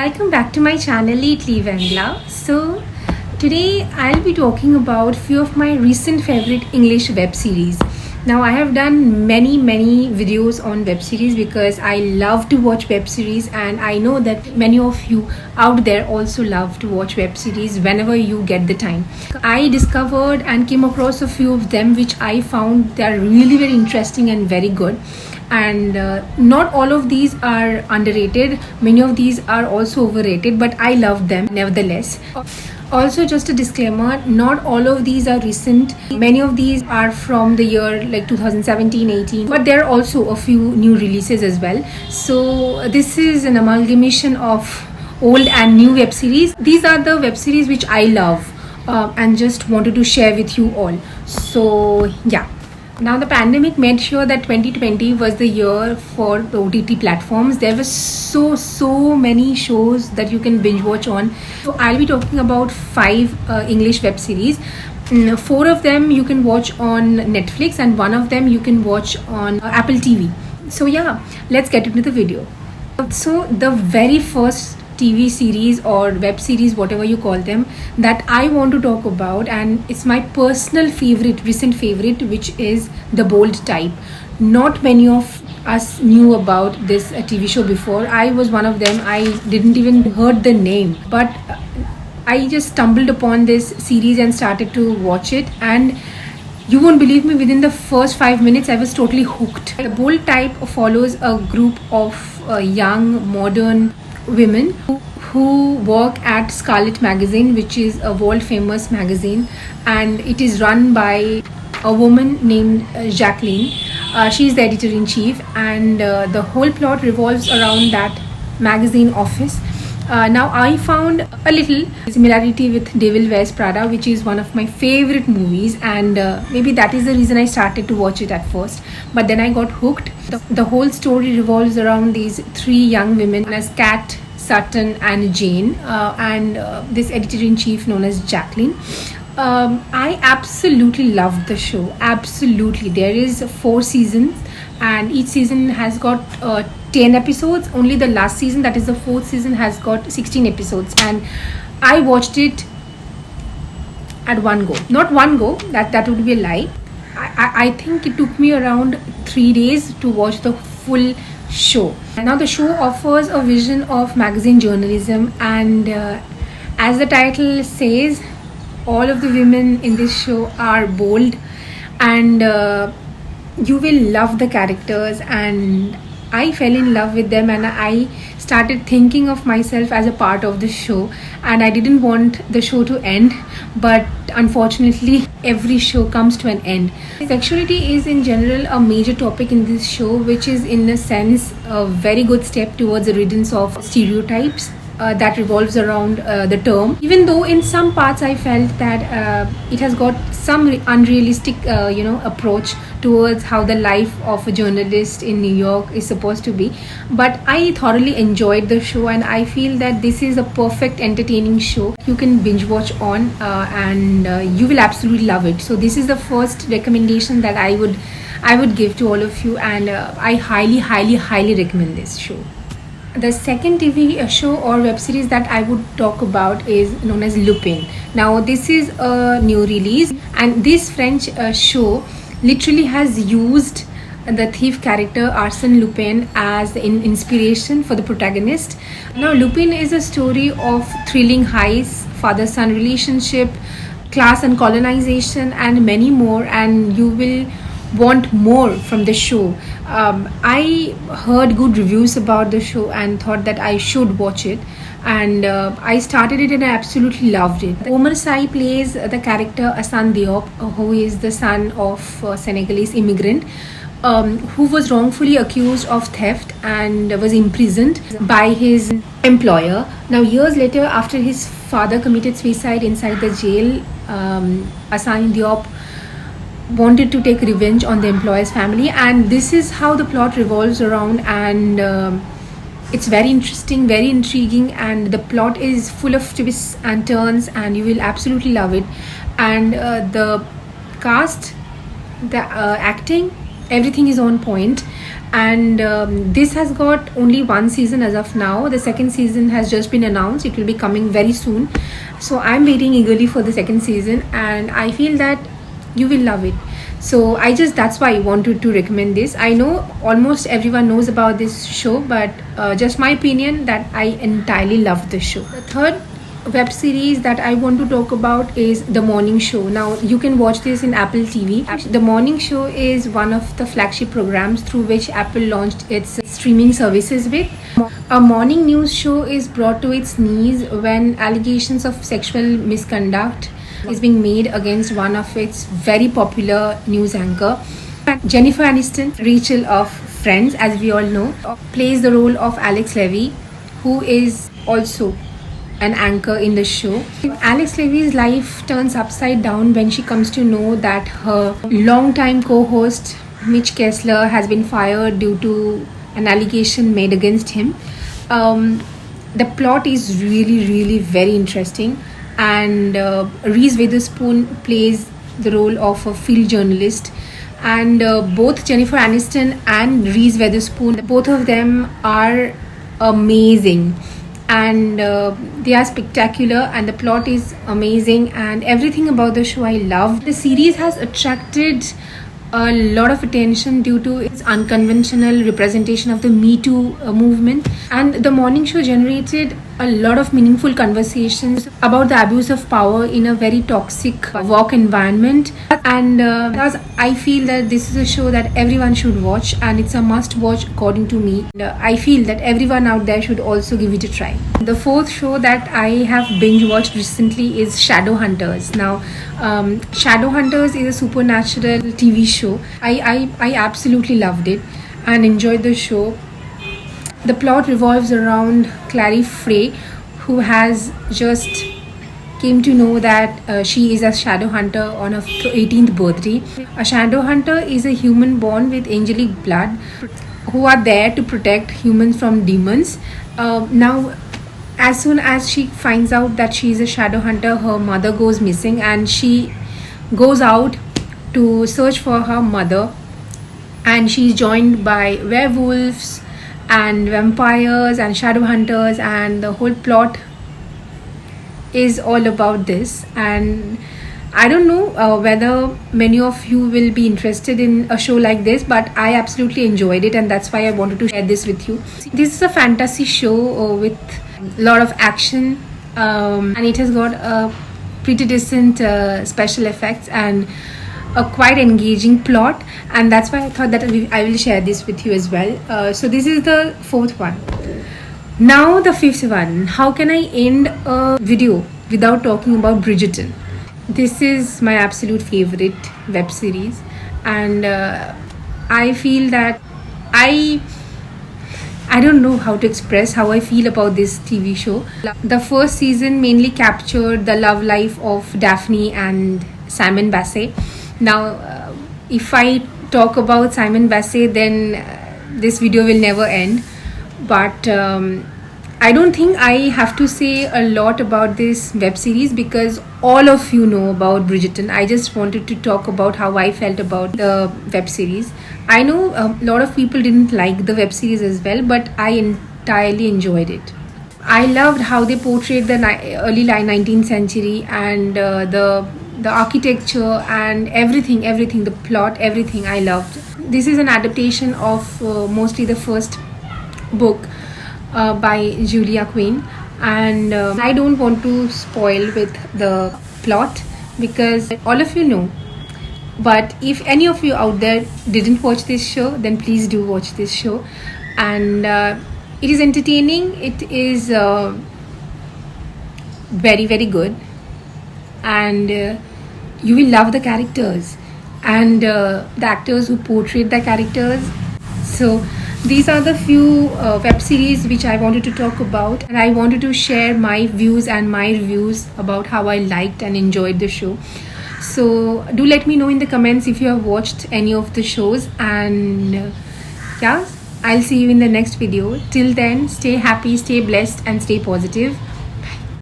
Welcome back to my channel Lately Wendla. So today I'll be talking about few of my recent favorite English web series. Now I have done many videos on web series because I love to watch web series, and I know that many of you out there also love to watch web series whenever you get the time. I discovered and came across a few of them which I found they are really very interesting and very good. And not all of these are underrated, many of these are also overrated, but I love them nevertheless. Also, just a disclaimer, not all of these are recent. Many of these are from the year like 2017-18, but there are also a few new releases as well. So this is an amalgamation of old and new web series. These are the web series which I love and just wanted to share with you all. So yeah. Now the pandemic made sure that 2020 was the year for the OTT platforms. There were so many shows that you can binge watch on. So I'll be talking about 5 English web series. 4 of them you can watch on Netflix and 1 of them you can watch on Apple TV. So yeah, let's get into the video. So the very first TV series or web series, whatever you call them, that I want to talk about, and it's my personal favorite, recent favorite, which is The Bold Type. Not many of us knew about this TV show before. I was one of them. I didn't even heard the name, but I just stumbled upon this series and started to watch it, and you won't believe me, within the first 5 minutes I was totally hooked. The Bold Type follows a group of young modern women who work at Scarlet Magazine, which is a world famous magazine, and it is run by a woman named Jacqueline. She's the editor-in-chief, and the whole plot revolves around that magazine office. Now I found a little similarity with Devil Wears Prada, which is one of my favorite movies, and maybe that is the reason I started to watch it at first, but then I got hooked. The whole story revolves around these 3 young women known as Kat, Sutton and Jane, and this editor-in-chief known as Jacqueline. I absolutely loved the show. Absolutely. There is 4 seasons and each season has got 10 episodes. Only the last season, that is the 4th season, has got 16 episodes, and I watched it at one go. Not one go, that would be a lie. I think it took me around 3 days to watch the full show. Now the show offers a vision of magazine journalism, and as the title says, all of the women in this show are bold, and you will love the characters, and I fell in love with them, and I started thinking of myself as a part of the show, and I didn't want the show to end, but unfortunately every show comes to an end. Sexuality is in general a major topic in this show, which is in a sense a very good step towards the riddance of stereotypes that revolves around the term, even though in some parts I felt that it has got some unrealistic approach towards how the life of a journalist in New York is supposed to be. But I thoroughly enjoyed the show, and I feel that this is a perfect entertaining show you can binge watch on, and you will absolutely love it. So this is the first recommendation that I would give to all of you, and I highly recommend this show. The second TV show or web series that I would talk about is known as Lupin. Now this is a new release, and this French show literally has used the thief character Arsène Lupin as an inspiration for the protagonist. Now Lupin is a story of thrilling heists, father-son relationship, class and colonization, and many more, and you will want more from the show. I heard good reviews about the show and thought that I should watch it, and I started it and I absolutely loved it. Omar Sy plays the character Assane Diop, who is the son of a Senegalese immigrant who was wrongfully accused of theft and was imprisoned by his employer. Now years later, after his father committed suicide inside the jail, Assane Diop wanted to take revenge on the employer's family, and this is how the plot revolves around, and it's very interesting, very intriguing, and the plot is full of twists and turns, and you will absolutely love it. And the cast, the acting, everything is on point, and this has got only one season as of now. The second season has just been announced. It will be coming very soon, so I'm waiting eagerly for the second season, and I feel that you will love it. So that's why I wanted to recommend this. I know almost everyone knows about this show, but just my opinion that I entirely love this show. The third web series that I want to talk about is The Morning Show. Now you can watch this in Apple TV. The Morning Show is one of the flagship programs through which Apple launched its streaming services with. A morning news show is brought to its knees when allegations of sexual misconduct is being made against one of its very popular news anchor. Jennifer Aniston, Rachel of Friends, as we all know, plays the role of Alex Levy, who is also an anchor in the show. Alex Levy's life turns upside down when she comes to know that her longtime co-host Mitch Kessler has been fired due to an allegation made against him. The plot is really very interesting, and Reese Witherspoon plays the role of a field journalist, and both Jennifer Aniston and Reese Witherspoon, both of them are amazing, and they are spectacular, and the plot is amazing, and everything about the show I loved. The series has attracted a lot of attention due to its unconventional representation of the Me Too movement, and The Morning Show generated a lot of meaningful conversations about the abuse of power in a very toxic work environment, and thus I feel that this is a show that everyone should watch, and it's a must watch according to me. And, I feel that everyone out there should also give it a try. The fourth show that I have binge watched recently is Shadowhunters. Now Shadowhunters is a supernatural TV show. I absolutely loved it and enjoyed the show. The plot revolves around Clary Frey, who has just came to know that she is a shadow hunter on her 18th birthday. A shadow hunter is a human born with angelic blood who are there to protect humans from demons. Now, as soon as she finds out that she is a shadow hunter, her mother goes missing, and she goes out to search for her mother, and she's joined by werewolves and vampires and shadow hunters, and the whole plot is all about this. And I don't know whether many of you will be interested in a show like this, but I absolutely enjoyed it, and that's why I wanted to share this with you. This is a fantasy show with a lot of action, and it has got a pretty decent special effects and a quite engaging plot, and that's why I thought that I will share this with you as well. So this is the fourth one. Now the fifth one. How can I end a video without talking about Bridgerton? This is my absolute favorite web series, and I feel that I don't know how to express how I feel about this TV show. The first season mainly captured the love life of Daphne and Simon Basset. Now, if I talk about Simon Basset, then this video will never end. But I don't think I have to say a lot about this web series because all of you know about Bridgerton. I just wanted to talk about how I felt about the web series. I know a lot of people didn't like the web series as well, but I entirely enjoyed it. I loved how they portrayed the early 19th century, and the architecture and everything, the plot, everything I loved. This is an adaptation of mostly the first book by Julia Quinn, and I don't want to spoil with the plot because all of you know. But if any of you out there didn't watch this show, then please do watch this show. And it is entertaining. It is very good, and you will love the characters and the actors who portrayed the characters. So these are the few web series which I wanted to talk about, and I wanted to share my views and my reviews about how I liked and enjoyed the show. So do let me know in the comments if you have watched any of the shows, and yeah, I'll see you in the next video. Till then, stay happy, stay blessed, and stay positive.